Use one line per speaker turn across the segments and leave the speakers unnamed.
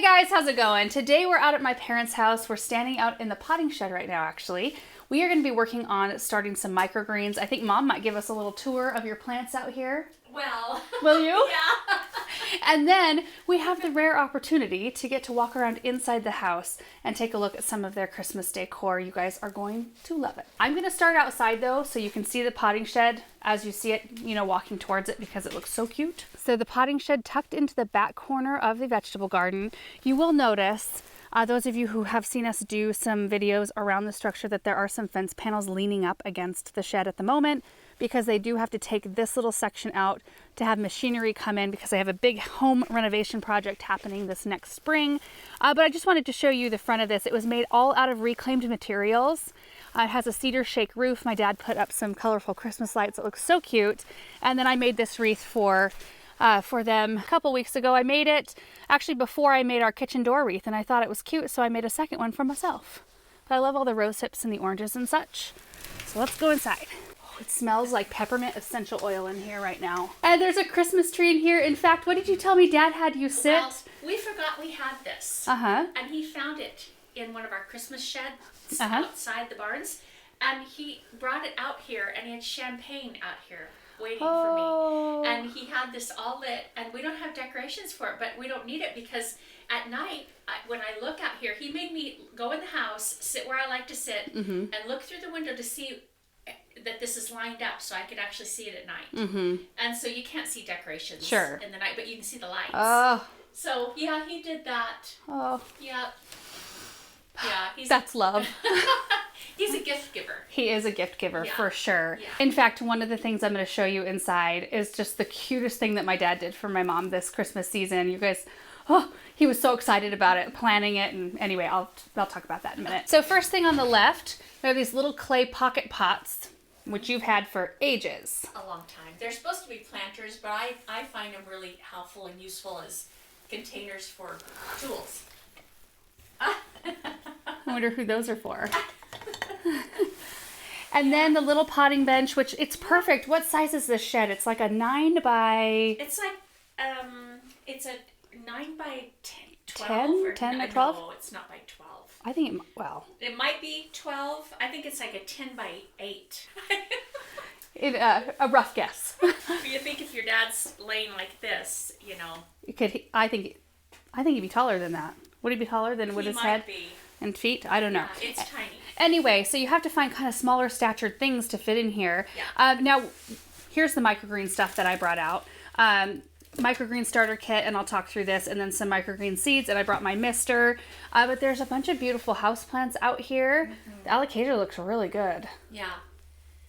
Hey guys, how's it going? Today we're out at my parents' house. We're standing out in the potting shed right now, actually. We are going to be working on starting some microgreens. I think Mom might give us a little tour of your plants out here.
Well.
Will you?
Yeah.
And then we have the rare opportunity to get to walk around inside the house and take a look at some of their Christmas decor. You guys are going to love it. I'm going to start outside though, so you can see the potting shed as you see it, walking towards it because it looks so cute. So the potting shed tucked into the back corner of the vegetable garden. You will notice, those of you who have seen us do some videos around the structure, that there are some fence panels leaning up against the shed at the moment, because they do have to take this little section out to have machinery come in because they have a big home renovation project happening this next spring. But I just wanted to show you the front of this. It was made all out of reclaimed materials. It has a cedar shake roof. My dad put up some colorful Christmas lights. It looks so cute. And then I made this wreath for them a couple weeks ago. I made it actually before I made our kitchen door wreath, and I thought it was cute, so I made a second one for myself. But I love all the rose hips and the oranges and such. So let's go inside. It smells like peppermint essential oil in here right now. And there's a Christmas tree in here. In fact, what did you tell me Dad had you sit?
Well, we forgot we had this.
Uh-huh.
And he found it in one of our Christmas sheds outside the barns. And he brought it out here, and he had champagne out here waiting for me. And he had this all lit, and we don't have decorations for it, but we don't need it because at night, when I look out here, he made me go in the house, sit where I like to sit, and look through the window to see that this is lined up so I could actually see it at night. And so you can't see decorations in the night, but you can see the lights.
Oh.
So yeah, he did that.
Oh.
Yeah. Yeah.
That's love.
He's a gift giver.
He is a gift giver for sure.
Yeah.
In fact, one of the things I'm going to show you inside is just the cutest thing that my dad did for my mom this Christmas season. You guys, he was so excited about it, planning it. And anyway, I'll talk about that in a minute. So first thing on the left, we have these little clay pocket pots, which you've had for ages.
A long time. They're supposed to be planters, but I find them really helpful and useful as containers for tools.
I wonder who those are for. And then the little potting bench, which it's perfect. What size is this shed? It's like a 9 by...
It's like, it's a 9 by 12.
10 by 12?
No, it's not by 12.
I think,
It might be 12. I think it's like a 10 by 8.
A rough guess.
You think if your dad's laying like this,
It could. I think he'd be taller than that. Would he be taller than with his head and feet? I don't know.
Yeah, it's tiny.
Anyway, so you have to find kind of smaller statured things to fit in here.
Yeah.
Now, here's the microgreen stuff that I brought out. Microgreen starter kit, and I'll talk through this, and then some microgreen seeds, and I brought my mister. But there's a bunch of beautiful houseplants out here. The alocasia looks really good.
Yeah.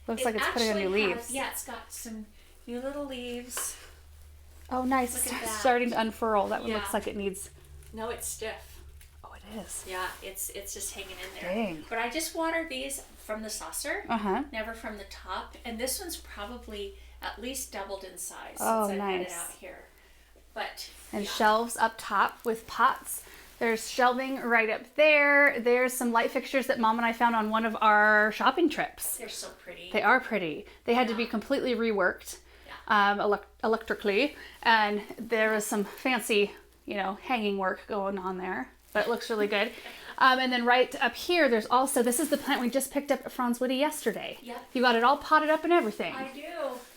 Looks like it's putting on new leaves.
Yeah, it's got some new little leaves.
Oh, nice.
Look at
It's
that.
starting to unfurl. That one
Yeah.
looks like it needs...
No, it's stiff.
Oh, it is.
Yeah, it's just hanging in there.
Dang.
But I just water these from the saucer,
Uh-huh.
never from the top. And this one's probably at least doubled in size
Oh,
since I had it
nice.
out here. But
And shelves up top with pots. There's shelving right up there. There's some light fixtures that Mom and I found on one of our shopping trips.
they're so pretty.
They are pretty. They had to be completely reworked electrically. And there was some fancy, hanging work going on there. But it looks really good. And then right up here, there's also, this is the plant we just picked up at Franz Woody yesterday.
Yep.
You got it all potted up and everything.
I do.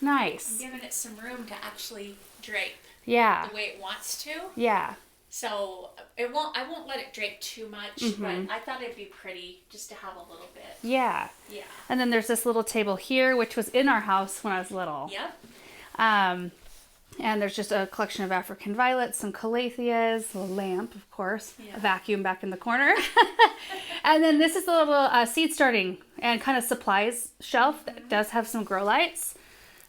Nice.
I'm giving it some room to actually drape
Yeah.
the way it wants to.
Yeah.
So I won't let it drape too much, but I thought it'd be pretty just to have a little bit.
Yeah.
Yeah.
And then there's this little table here, which was in our house when I was little.
Yep.
And there's just a collection of African violets, some calatheas, a lamp, of course, a vacuum back in the corner. And then this is the little seed starting and kind of supplies shelf that does have some grow lights.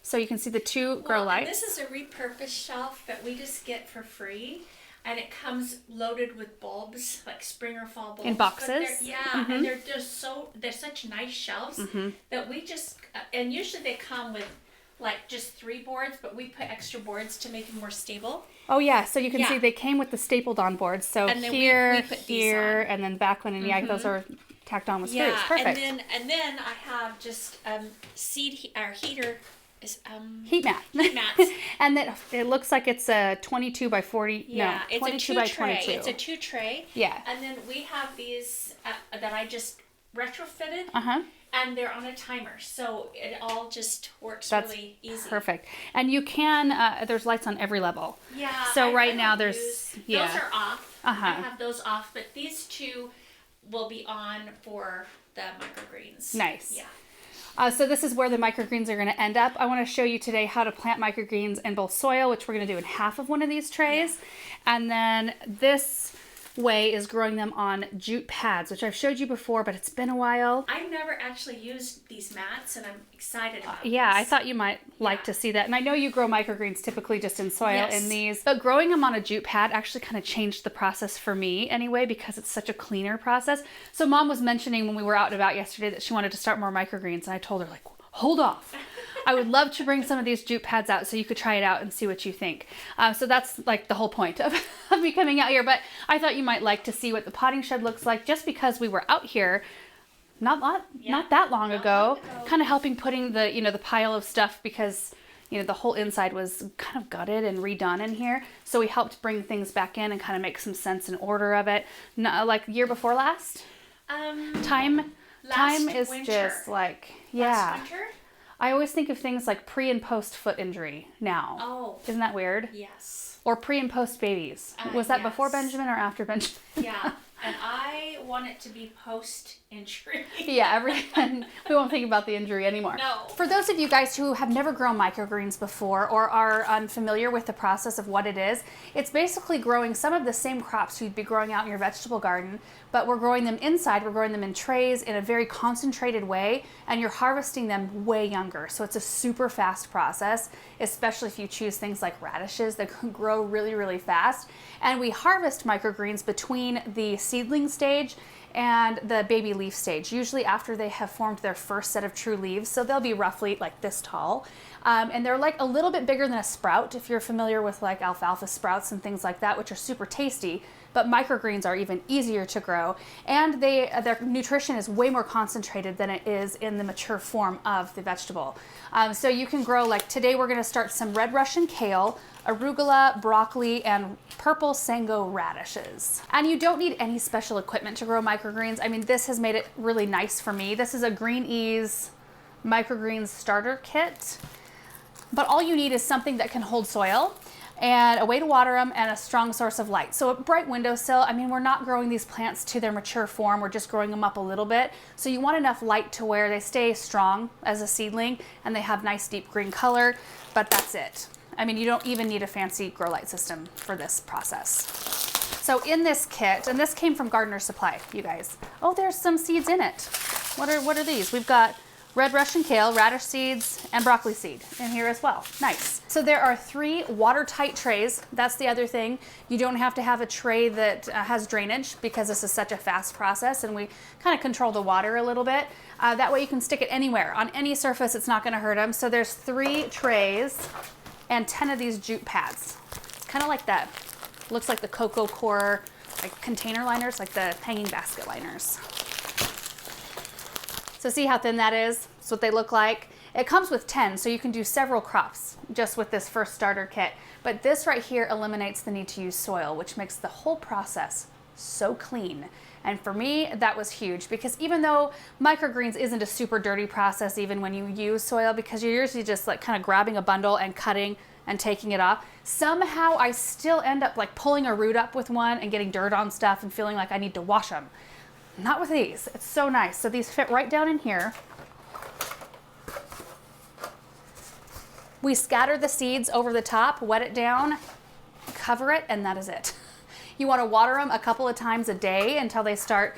So you can see the two grow lights.
This is a repurposed shelf that we just get for free. And it comes loaded with bulbs, like spring or fall bulbs.
In boxes?
And they're just they're such nice shelves that we just, and usually they come with like just 3 boards, but we put extra boards to make them more stable.
Oh yeah, so you can see they came with the stapled on boards. So
and then
here,
we put
here, and then back one, and those are tacked on with screws. Perfect.
And then I have just heater
heat mat.
Heat mats.
And that it looks like it's a 22 by 40.
Yeah,
no, 22 by 22.
It's a 2 tray.
Yeah.
And then we have these that I just retrofitted.
Uh-huh.
And they're on a timer, so it all just works
That's
really easy.
Perfect. And you can, there's lights on every level.
Yeah.
So right
I
now
don't
there's, yeah.
Those are off.
Uh-huh.
I have those off, but these two will be on for the microgreens.
Nice.
Yeah.
So this is where the microgreens are going to end up. I want to show you today how to plant microgreens in both soil, which we're going to do in half of one of these trays. Yeah. And then this way is growing them on jute pads, which I've showed you before, but it's been a while.
I've never actually used these mats, and I'm excited about
yeah,
this.
I thought you might like to see that. And I know you grow microgreens typically just in soil in these, but growing them on a jute pad actually kind of changed the process for me anyway, because it's such a cleaner process. So Mom was mentioning when we were out and about yesterday that she wanted to start more microgreens, and I told her, like, hold off. I would love to bring some of these jute pads out so you could try it out and see what you think. So that's like the whole point of me coming out here. But I thought you might like to see what the potting shed looks like, just because we were out here not that long ago, kind of helping putting the, the pile of stuff, because the whole inside was kind of gutted and redone in here. So we helped bring things back in and kind of make some sense and order of it. Like year before last? Time is
winter.
just like,
Last winter?
I always think of things like pre and post foot injury now.
Oh.
Isn't that weird?
Yes.
Or pre and post babies. Was that
yes.
before Benjamin or after Benjamin?
Yeah. And I want it to be post-injury.
Yeah, we won't think about the injury anymore.
No.
For those of you guys who have never grown microgreens before or are unfamiliar with the process of what it is, it's basically growing some of the same crops you'd be growing out in your vegetable garden, but we're growing them inside. We're growing them in trays in a very concentrated way, and you're harvesting them way younger. So it's a super fast process, especially if you choose things like radishes that can grow really, really fast. And we harvest microgreens between the seedling stage and the baby leaf stage, usually after they have formed their first set of true leaves. So they'll be roughly like this tall. And they're like a little bit bigger than a sprout, if you're familiar with like alfalfa sprouts and things like that, which are super tasty. But microgreens are even easier to grow, and their nutrition is way more concentrated than it is in the mature form of the vegetable. So you can grow, like today we're going to start some red Russian kale, arugula, broccoli, and purple sango radishes. And you don't need any special equipment to grow microgreens. I mean, this has made it really nice for me. This is a Green Ease microgreens starter kit, but all you need is something that can hold soil and a way to water them and a strong source of light. So a bright windowsill, I mean, we're not growing these plants to their mature form, we're just growing them up a little bit. So you want enough light to where they stay strong as a seedling and they have nice deep green color, but that's it. I mean, you don't even need a fancy grow light system for this process. So in this kit, and this came from Gardener Supply, you guys. Oh, there's some seeds in it. What are these? We've got red Russian kale, radish seeds, and broccoli seed in here as well. Nice. So there are 3 watertight trays. That's the other thing. You don't have to have a tray that has drainage, because this is such a fast process and we kind of control the water a little bit. That way you can stick it anywhere. On any surface, it's not gonna hurt them. So there's 3 trays and 10 of these jute pads. It's kind of like that. Looks like the Cocoa Core like container liners, like the hanging basket liners. So see how thin that is? That's what they look like. It comes with 10, so you can do several crops just with this first starter kit. But this right here eliminates the need to use soil, which makes the whole process so clean. And for me, that was huge, because even though microgreens isn't a super dirty process even when you use soil, because you're usually just like kind of grabbing a bundle and cutting and taking it off, somehow I still end up like pulling a root up with one and getting dirt on stuff and feeling like I need to wash them. Not with these. It's so nice. So these fit right down in here. We scatter the seeds over the top, wet it down, cover it, and that is it. You want to water them a couple of times a day until they start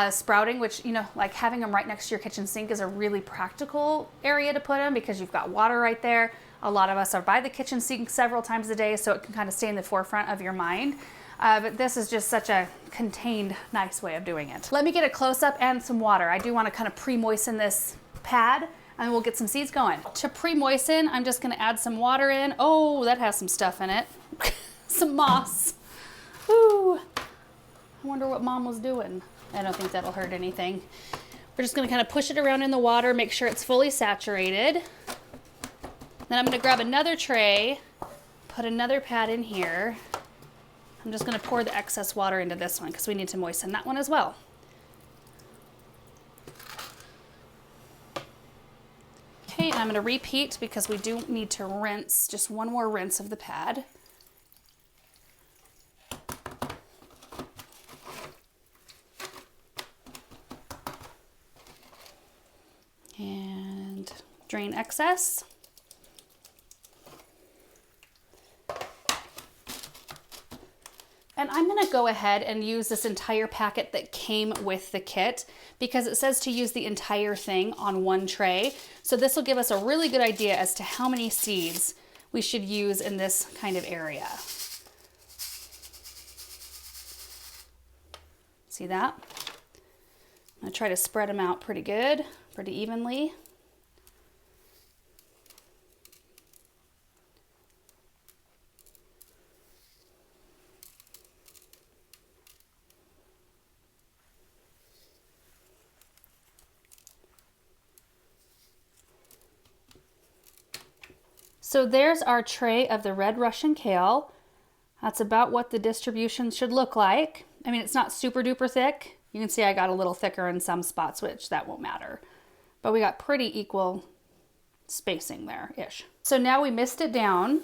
sprouting, which, like having them right next to your kitchen sink is a really practical area to put them, because you've got water right there. A lot of us are by the kitchen sink several times a day, so it can kind of stay in the forefront of your mind. But this is just such a contained, nice way of doing it. Let me get a close-up and some water. I do want to kind of pre-moisten this pad, and we'll get some seeds going. To pre-moisten, I'm just going to add some water in. Oh, that has some stuff in it. Some moss. Ooh. I wonder what Mom was doing. I don't think that'll hurt anything. We're just going to kind of push it around in the water, make sure it's fully saturated. Then I'm gonna grab another tray, put another pad in here. I'm just gonna pour the excess water into this one because we need to moisten that one as well. Okay, and I'm gonna repeat because we do need to rinse, just one more rinse of the pad. And drain excess. And I'm gonna go ahead and use this entire packet that came with the kit because it says to use the entire thing on one tray. So this will give us a really good idea as to how many seeds we should use in this kind of area. See that? I'm gonna try to spread them out pretty good, pretty evenly. So there's our tray of the red Russian kale. That's about what the distribution should look like. I mean, it's not super duper thick. You can see I got a little thicker in some spots, which that won't matter. But we got pretty equal spacing there-ish. So now we mist it down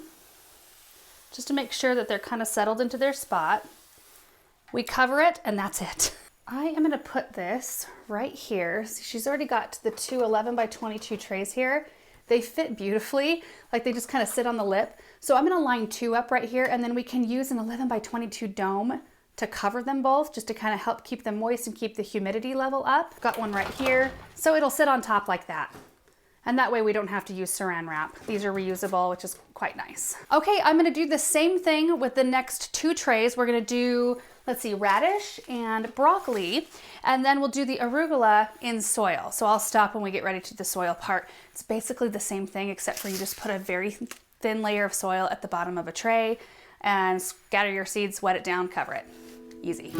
just to make sure that they're kind of settled into their spot. We cover it and that's it. I am gonna put this right here. See, she's already got the two 11 by 22 trays here. They fit beautifully, like they just kind of sit on the lip. So I'm gonna line two up right here and then we can use an 11 by 22 dome to cover them both just to kind of help keep them moist and keep the humidity level up. Got one right here. So it'll sit on top like that. And that way we don't have to use saran wrap. These are reusable, which is quite nice. Okay, I'm gonna do the same thing with the next two trays. We're gonna do, let's see, radish and broccoli, and then we'll do the arugula in soil. So I'll stop when we get ready to the soil part. It's basically the same thing, except for you just put a very thin layer of soil at the bottom of a tray and scatter your seeds, wet it down, cover it. Easy.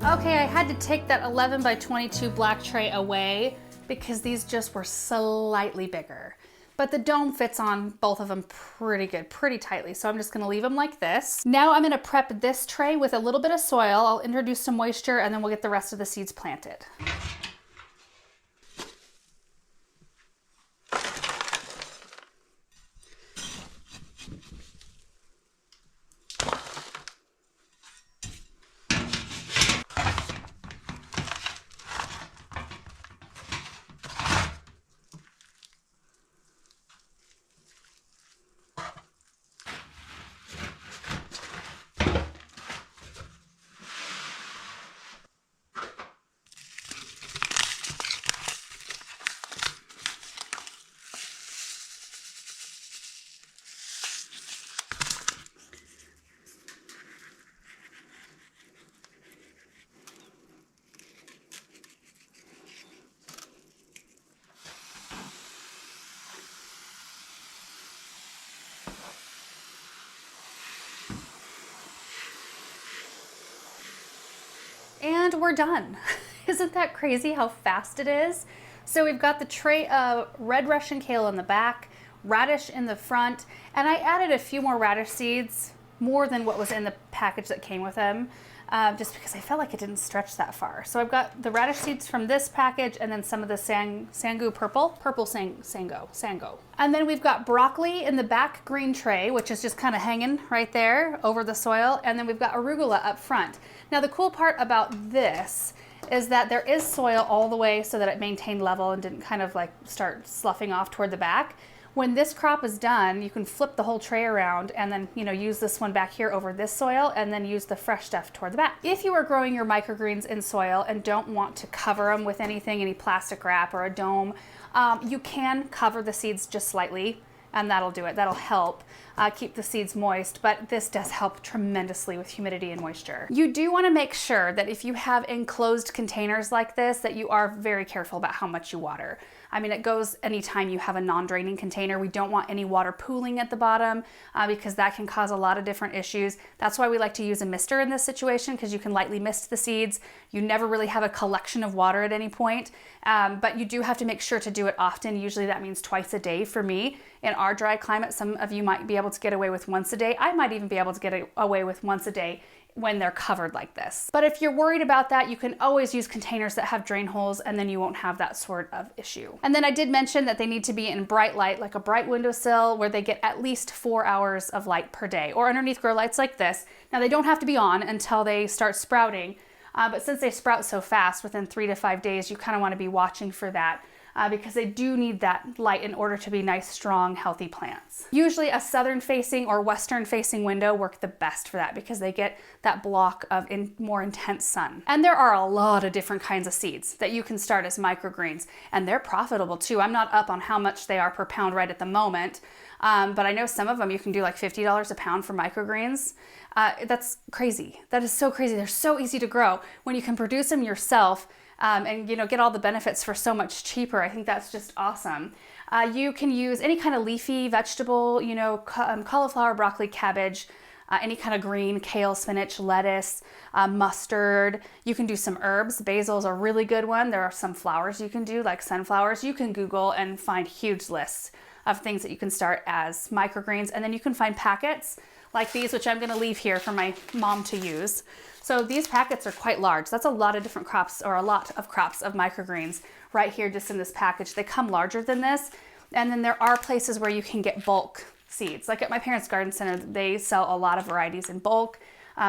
Okay, I had to take that 11 by 22 black tray away because these just were slightly bigger. But the dome fits on both of them pretty good, pretty tightly. So I'm just gonna leave them like this. Now I'm gonna prep this tray with a little bit of soil. I'll introduce some moisture and then we'll get the rest of the seeds planted. And we're done. Isn't that crazy how fast it is? So we've got the tray of red Russian kale in the back, radish in the front, and I added a few more radish seeds, more than what was in the package that came with them, just because I felt like it didn't stretch that far. So I've got the radish seeds from this package and then some of the Sango Sango. And then we've got broccoli in the back green tray, which is just kind of hanging right there over the soil. And then we've got arugula up front. Now the cool part about this is that there is soil all the way so that it maintained level and didn't kind of like start sloughing off toward the back. When this crop is done, you can flip the whole tray around and then, use this one back here over this soil and then use the fresh stuff toward the back. If you are growing your microgreens in soil and don't want to cover them with anything, any plastic wrap or a dome, you can cover the seeds just slightly, and that'll do it. That'll help keep the seeds moist, but this does help tremendously with humidity and moisture. You do want to make sure that if you have enclosed containers like this, that you are very careful about how much you water. I mean, it goes anytime you have a non-draining container. We don't want any water pooling at the bottom because that can cause a lot of different issues. That's why we like to use a mister in this situation, because you can lightly mist the seeds. You never really have a collection of water at any point, but you do have to make sure to do it often. Usually that means twice a day for me. In our dry climate, some of you might be able to get away with once a day. I might even be able to get away with once a day when they're covered like this. But if you're worried about that, you can always use containers that have drain holes, and then you won't have that sort of issue. And then I did mention that they need to be in bright light, like a bright windowsill where they get at least 4 hours of light per day, or underneath grow lights like this. Now they don't have to be on until they start sprouting, but since they sprout so fast, within 3 to 5 days, you kind of want to be watching for that. Because they do need that light in order to be nice, strong, healthy plants. Usually a southern facing or western facing window work the best for that because they get that block of more intense sun. And there are a lot of different kinds of seeds that you can start as microgreens, and they're profitable too. I'm not up on how much they are per pound right at the moment, but I know some of them you can do like $50 a pound for microgreens. That's crazy. That is so crazy. They're so easy to grow. When you can produce them yourself, and get all the benefits for so much cheaper. I think that's just awesome. You can use any kind of leafy vegetable, cauliflower, broccoli, cabbage, any kind of green, kale, spinach, lettuce, mustard. You can do some herbs. Basil is a really good one. There are some flowers you can do, like sunflowers. You can Google and find huge lists of things that you can start as microgreens. And then you can find packets like these, which I'm going to leave here for my mom to use. So these packets are quite large. That's a lot of different crops, or a lot of crops of microgreens right here just in this package. They come larger than this. And then there are places where you can get bulk seeds. Like at my parents' garden center, they sell a lot of varieties in bulk.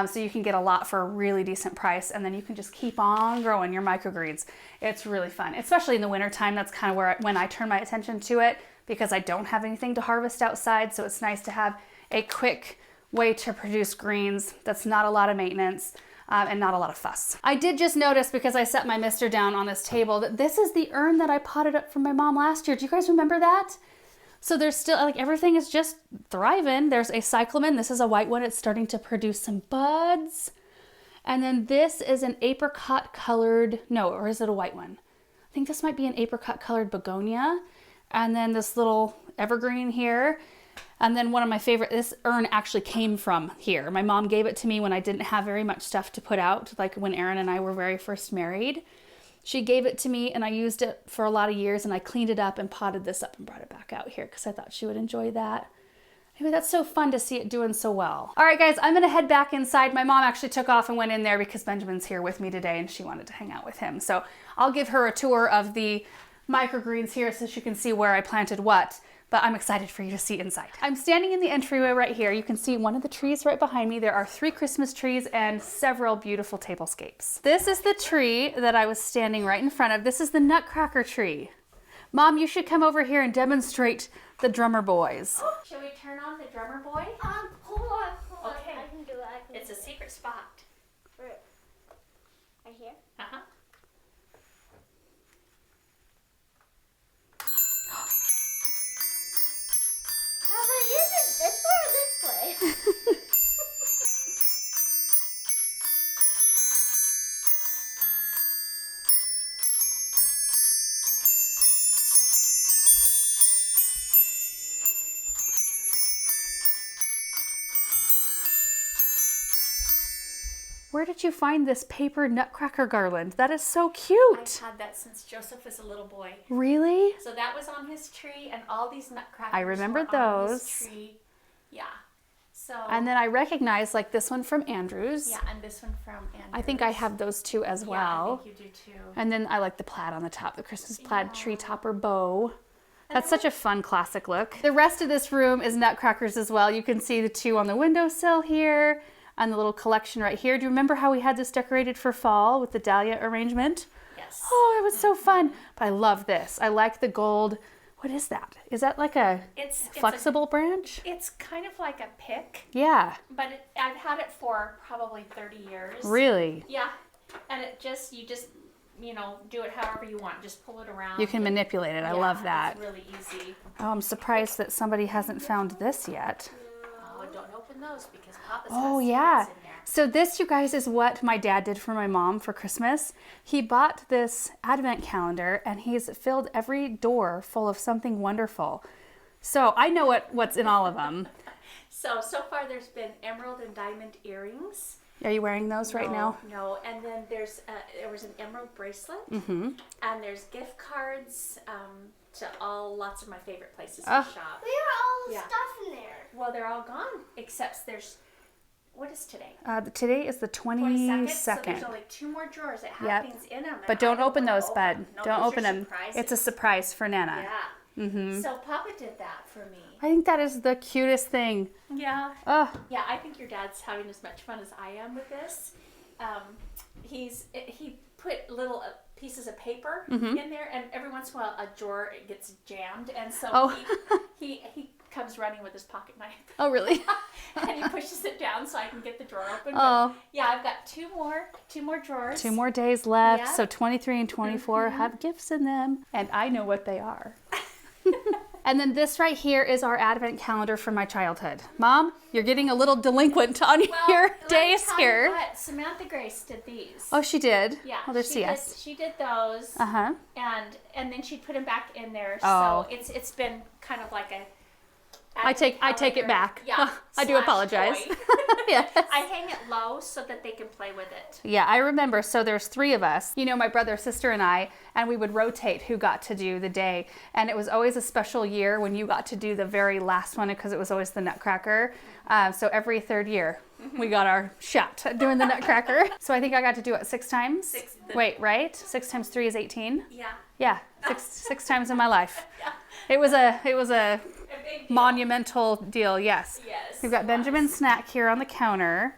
So you can get a lot for a really decent price, and then you can just keep on growing your microgreens. It's really fun, especially in the wintertime. That's kind of when I turn my attention to it, because I don't have anything to harvest outside. So it's nice to have a quick way to produce greens that's not a lot of maintenance and not a lot of fuss. I did just notice, because I set my mister down on this table, that this is the urn that I potted up for my mom last year. Do you guys remember that? So there's still, like, everything is just thriving. There's a cyclamen. This is a white one. It's starting to produce some buds. And then this is an apricot colored, no, or is it a white one? I think this might be an apricot colored begonia. And then this little evergreen here. And then one of my favorite, this urn actually came from here. My mom gave it to me when I didn't have very much stuff to put out, like when Aaron and I were very first married. She gave it to me and I used it for a lot of years, and I cleaned it up and potted this up and brought it back out here because I thought she would enjoy that. Anyway, that's so fun to see it doing so well. All right, guys, I'm gonna head back inside. My mom actually took off and went in there because Benjamin's here with me today and she wanted to hang out with him. So I'll give her a tour of the microgreens here so she can see where I planted what. But I'm excited for you to see inside. I'm standing in the entryway right here. You can see one of the trees right behind me. There are 3 Christmas trees and several beautiful tablescapes. This is the tree that I was standing right in front of. This is the Nutcracker tree. Mom, you should come over here and demonstrate the drummer boys.
Shall we turn on the drummer boy?
Hold on.
Okay.
I can do it.
It's a secret spot.
Right here?
Uh-huh.
Is it this way or this way?
Where did you find this paper Nutcracker garland? That is so
I've
cute.
had that since Joseph was a little boy.
Really?
So that was on his tree, and all these nutcrackers
I remembered
were on his
those.
tree. Yeah. So.
And then I recognize like this one from Andrews.
Yeah, and this one from Andrews.
I think I have those two as well.
Yeah, I think you do too.
And then I like the plaid on the top, the Christmas plaid tree topper bow. That's such a fun classic look. The rest of this room is nutcrackers as well. You can see the 2 on the windowsill here and the little collection right here. Do you remember how we had this decorated for fall with the dahlia arrangement?
Yes.
Oh, it was so fun. But I love this. I like the gold What is that? Is that like a flexible branch?
It's kind of like a pick,
Yeah.
but I've had it for probably 30 years.
Really?
Yeah, and you just do it however you want. Just pull it around.
You can manipulate it. I love that.
It's really easy.
Oh, I'm surprised that somebody hasn't found this yet.
Oh, don't open those because Papa's
Oh,
got
yeah.
secrets in there.
So this, you guys, is what my dad did for my mom for Christmas. He bought this advent calendar and he's filled every door full of something wonderful. So I know what's in all of them.
So far there's been emerald and diamond earrings.
Are you wearing those right now?
No, and then there was an emerald bracelet,
Mm-hmm.
and there's gift cards to lots of my favorite places to
Oh.
shop.
Where are all the
Yeah.
stuff in there?
Well, they're all gone, except what is today?
Today is the 22nd.
So there's only 2 more drawers that have
Yep.
things in them.
But don't open those, bud.
No,
Don't
those
open
are
them.
surprises.
It's a surprise for Nana.
Yeah.
Mm-hmm.
So Papa did that for me.
I think that is the cutest thing.
Yeah.
Oh,
Yeah, I think your dad's having as much fun as I am with this. He put little pieces of paper in there, and every once in a while a drawer gets jammed, and so
Oh.
he comes running with his pocket knife
oh, really?
and he pushes it down so I can get the drawer open.
Oh.
But yeah, I've got two more drawers.
2 more days left.
Yeah.
So 23 and 24 have gifts in them, and I know what they are. And then this right here is our advent calendar from my childhood. Mom, you're getting a little delinquent on your
let me
days
tell you
here.
what, Samantha Grace did these.
Oh, she did?
Yeah,
Oh, there's CS.
she did those.
Uh-huh.
And then she'd put them back in there.
Oh.
So it's been kind of like a.
I take it back.
Yeah,
I do
slash
apologize.
toy.
Yes.
I hang it low so that they can play with it.
Yeah, I remember. So there's 3 of us, my brother, sister, and I, and we would rotate who got to do the day. And it was always a special year when you got to do the very last one because it was always the Nutcracker. So every 3rd year, we got our shot at doing the Nutcracker. So I think I got to do it 6 times. Wait, right? 6 times 3 is 18?
Yeah.
Yeah, six times in my life.
Yeah.
It was a
A big deal.
monumental deal, yes.
Yes.
We've got Benjamin's snack here on the counter.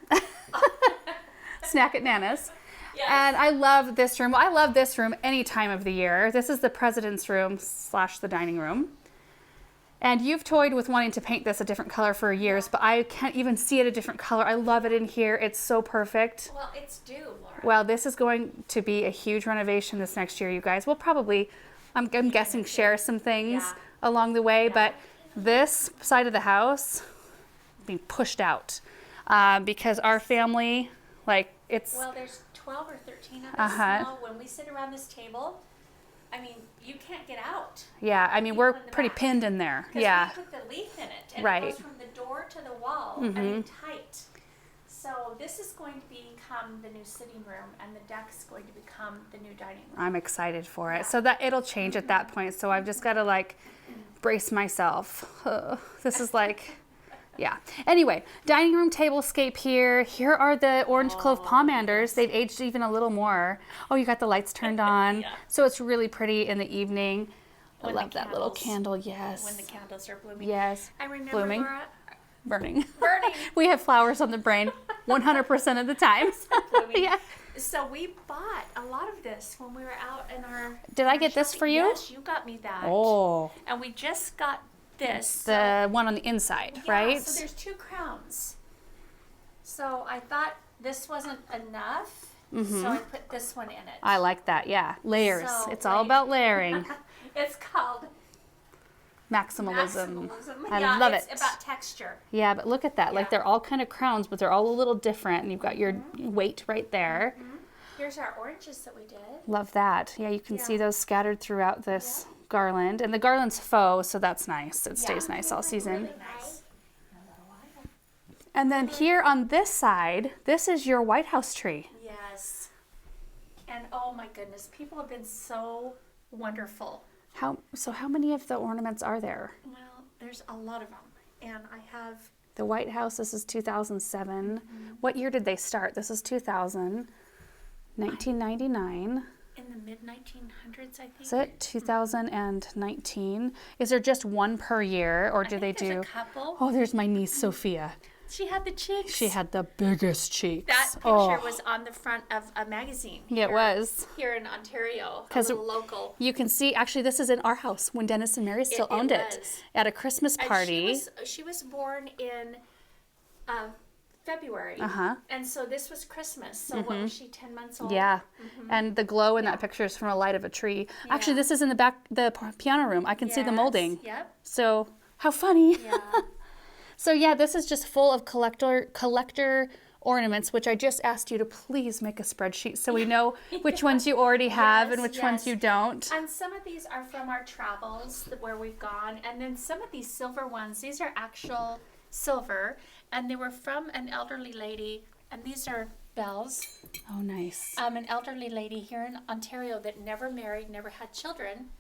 Snack at Nana's.
Yes.
And I love this room. Well, I love this room any time of the year. This is the president's room / the dining room. And you've toyed with wanting to paint this a different color for years, but I can't even see it a different color. I love it in here. It's so perfect.
Well, it's due, Laura.
Well, this is going to be a huge renovation this next year, you guys. We'll probably, I'm guessing, share some things
Yeah.
along the way, but this side of the house being pushed out because our family, it's...
Well, there's 12 or 13 of us
Uh-huh.
now. When we sit around this table, I mean, you can't get out.
Yeah, I mean, we're
in the
pretty
back.
pinned in there.
'Cause
Yeah.
we put the leaf in it, and
Right.
it goes from the door to the wall. I mean, tight. So this is going to become the new sitting room, and the deck is going to become the new dining room.
I'm excited for it. So that it'll change at that point. So I've just got to brace myself. This is yeah. Anyway, dining room tablescape here. Here are the orange clove pomanders. They've aged even a little more. Oh, you got the lights turned on.
Yeah.
So it's really pretty in the evening.
When
I
the
love that little
candles-
candle. Yes.
When the candles are blooming.
Yes.
I remember,
Blooming.
Laura,
Burning.
burning.
We have flowers on the brain 100% of the time.
blooming.
Yeah.
So we bought a lot of this when we were out in our.
Did I
our
get this
shopping.
for you?
Yes, you got me that.
Oh.
And we just got this.
The one on the inside,
Yeah,
right?
So there's 2 crowns. So I thought this wasn't enough, so I put this one in it.
I like that. Yeah. Layers.
So,
It's all about layering.
It's called
Maximalism.
maximalism.
I
Yeah,
love
it's
it.
about texture.
Yeah, but look at that.
Yeah.
They're all kind of crowns, but they're all a little different. And you've got your weight right there.
Here's our oranges that we did.
Love that. Yeah, you can see
Yeah.
those scattered throughout this garland. And the garland's faux, so that's nice. It stays nice all season.
Really nice.
And then here on this side, this is your White House tree.
Yes. And oh my goodness, people have been so wonderful.
How many of the ornaments are there?
Well, there's a lot of them. And I have,
The White House, this is 2007. What year did they start? This is 2000. 1999.
in the mid-1900s, I think.
Is it 2019? Is there just one per year, or do they
I think
do?
there's a couple.
Oh, there's my niece Sophia.
She had the cheeks.
She had the biggest cheeks.
That picture was on the front of a magazine.
Yeah, it was.
Here in Ontario, a
'Cause
little local.
You can see, actually, this is in our house when Dennis and Mary still owned it.
Was.
At a Christmas
And
party.
she was born in February. And so this was Christmas. So what was she, 10 months old?
Yeah. And the glow in that picture is from a light of a tree. Actually, this is in the back, the piano room. I can see the molding.
Yep.
So, how funny.
Yeah.
So yeah, this is just full of collector ornaments, which I just asked you to please make a spreadsheet so we know which ones you already have and which ones you don't.
And some of these are from our travels where we've gone. And then some of these silver ones, these are actual silver. And they were from an elderly lady. And these are bells.
Oh, nice.
An elderly lady here in Ontario that never married, never had children.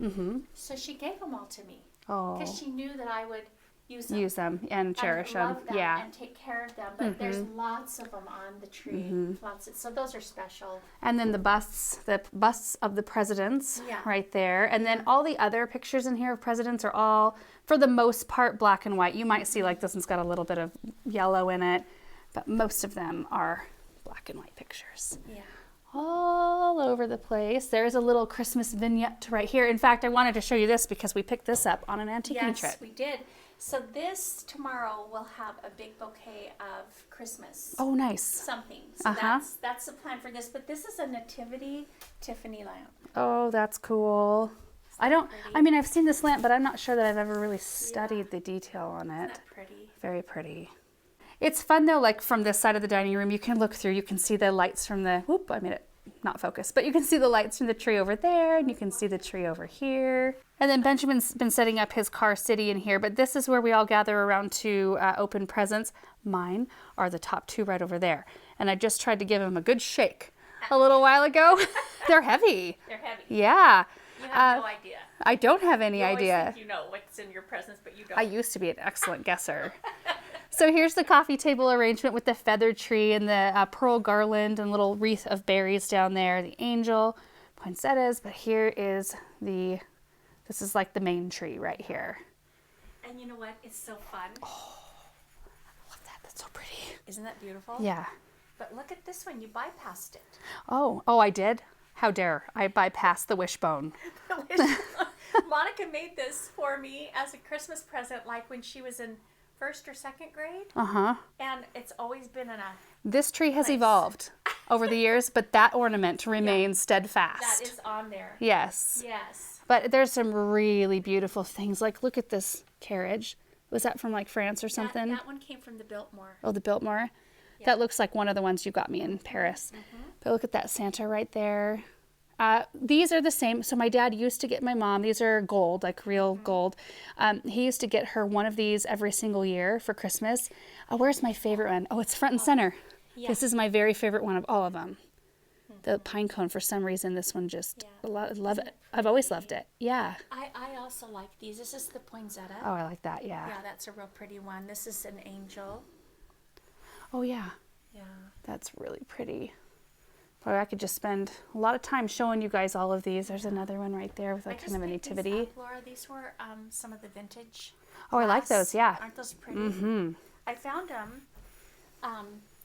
So she gave them all to me.
Oh.
Because she knew that I would use
them and cherish them.
Love them
Yeah.
and take care of them. But there's lots of them on the tree. So those are special.
And then the busts of the presidents right there. And then all the other pictures in here of presidents are all, for the most part, black and white. You might see like this one's got a little bit of yellow in it, but most of them are black and white pictures.
Yeah.
All over the place. There's a little Christmas vignette right here. In fact, I wanted to show you this because we picked this up on an antiquing trip.
Yes, we did. So this tomorrow will have a big bouquet of Christmas.
Oh, nice.
Something. So that's the plan for this. But this is a nativity Tiffany lamp.
Oh, that's cool. I've seen this lamp, but I'm not sure that I've ever really studied the detail on it.
Isn't that pretty?
Very pretty. It's fun though, like from this side of the dining room, you can look through, you can see the lights from the, I made it not focus, but you can see the lights from the tree over there, and you can see the tree over here. And then Benjamin's been setting up his car city in here, but this is where we all gather around to open presents. Mine are the top two right over there. And I just tried to give them a good shake a little while ago. They're heavy.
They're heavy.
Yeah.
You have no idea.
I don't have any
You always
idea.
think you know what's in your presents, but you don't.
I used to be an excellent guesser. So here's the coffee table arrangement with the feather tree and the pearl garland and little wreath of berries down there, the angel, poinsettias, but here is this is like the main tree right here.
And you know what? It's so fun.
Oh, I love that. That's so pretty.
Isn't that beautiful?
Yeah.
But look at this one. You bypassed it.
Oh, I did? How dare I bypass the wishbone?
Monica made this for me as a Christmas present, like when she was in 1st or 2nd grade. And it's always been in a...
This tree has evolved over the years, but that ornament remains steadfast.
That is on there.
Yes.
Yes.
But there's some really beautiful things. Like, look at this carriage. Was that from like France or something?
That one came from the Biltmore.
Oh, the Biltmore? Yeah. That looks like one of the ones you got me in Paris. But look at that Santa right there. These are the same. So my dad used to get my mom, these are gold, like real gold. He used to get her one of these every single year for Christmas. Where's my favorite one? Oh, it's front and center. Yeah. This is my very favorite one of all of them. The pine cone, for some reason, this one just, love it. I've always loved it. Yeah.
I also like these. This is the poinsettia.
Oh, I like that, yeah.
Yeah, that's a real pretty one. This is an angel.
Oh, yeah.
Yeah.
That's really pretty. Boy, I could just spend a lot of time showing you guys all of these. There's another one right there with like kind of a nativity.
These up, Laura. These were some of the vintage.
Oh, I like those. Yeah.
Aren't those pretty? I found them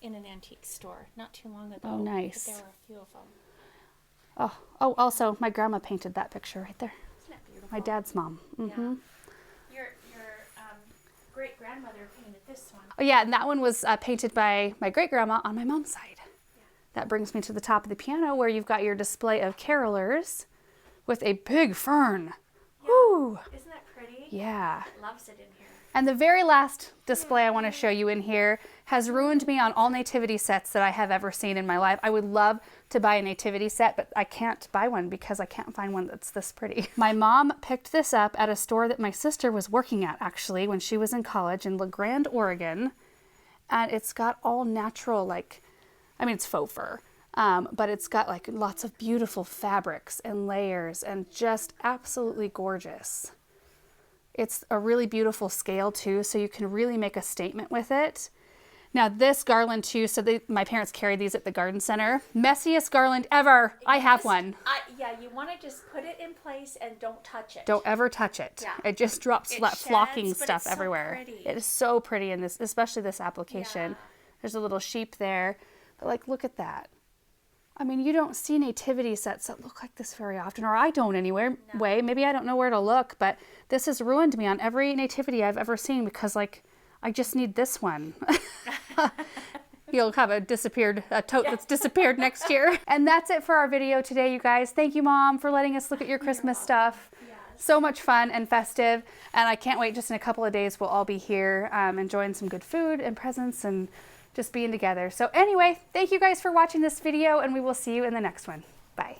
in an antique store not too long ago.
Oh, nice.
But there were a few of them.
Oh, also my grandma painted that picture right there.
Isn't that beautiful?
My dad's mom.
Yeah. Your great grandmother painted this one.
Oh yeah, and that one was painted by my great grandma on my mom's side. That brings me to the top of the piano where you've got your display of carolers with a big fern.
Yeah.
Woo!
Isn't that pretty?
Yeah.
Loves it in here.
And the very last display I want to show you in here has ruined me on all nativity sets that I have ever seen in my life. I would love to buy a nativity set, but I can't buy one because I can't find one that's this pretty. My mom picked this up at a store that my sister was working at actually when she was in college in La Grande, Oregon. And it's got all natural, it's faux fur, but it's got like lots of beautiful fabrics and layers and just absolutely gorgeous. It's a really beautiful scale too, so you can really make a statement with it. Now this garland too, so my parents carried these at the garden center. Messiest garland ever. I have one.
Yeah, you want to just put it in place and don't touch it.
Don't ever touch it.
Yeah.
It just drops flocking
sheds, but
stuff
it's so
everywhere.
pretty.
It is so pretty in this, especially this application.
Yeah.
There's a little sheep there, but like, look at that. I mean, you don't see nativity sets that look like this very often, or I don't anywhere. Way. Maybe I don't know where to look, but this has ruined me on every nativity I've ever seen because like, I just need this one. You'll have a tote that's disappeared next year. And that's it for our video today, you guys. Thank you, Mom, for letting us look at your Christmas stuff.
Yes.
So much fun and festive. And I can't wait, just in a couple of days, we'll all be here enjoying some good food and presents and just being together. So anyway, thank you guys for watching this video, and we will see you in the next one. Bye.